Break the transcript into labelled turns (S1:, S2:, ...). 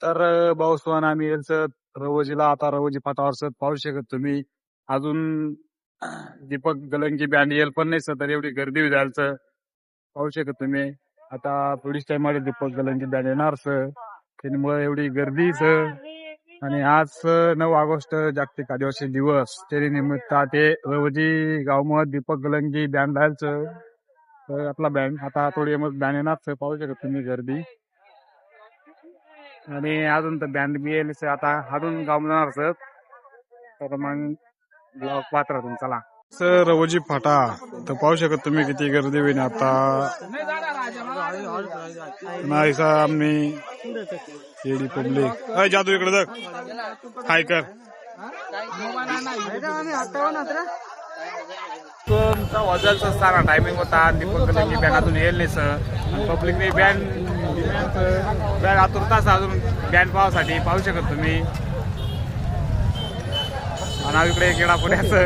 S1: तर भाऊस्वान आम्ही यायचं रवजीला आता रवजी फाटावर सर पाहू शकत तुम्ही अजून दीपक गलंगी बँड येईल पण नाही सर तर एवढी गर्दी जायचं पाहू शकत तुम्ही आता थोडीच टाइम मध्ये दीपक गलंगी बँड येणार सर त्यामुळे एवढी गर्दी सर आणि आज 9 ऑगस्ट जागतिक आदिवासी दिवस त्याच्या निमित्त ते रवजी गावमध्ये दीपक गलंगी बँड जायचं तर आपला बँड आता थोडी मग बँड येणार सर पाहू शकत तुम्ही गर्दी आणि अजून तर बँड बी येईल सर आता अजून गाव जाणार सर तर मग ब्लॉग पात्र चला सर रवजी फाटा तर पाहू शकत तुम्ही किती गर्दी होईल आता नाही सर आम्ही येडी पब्लिक अय जादू इकडे बघ हाय कर वाजायचा सारा टायमिंग होता दीपक गलंगी बँड अजून येईल नाही सर पब्लिकने बँड आतुरताच अजून बँड पाहासाठी पाहू शकत तुम्ही आणि इकडे गेडा पुण्याचं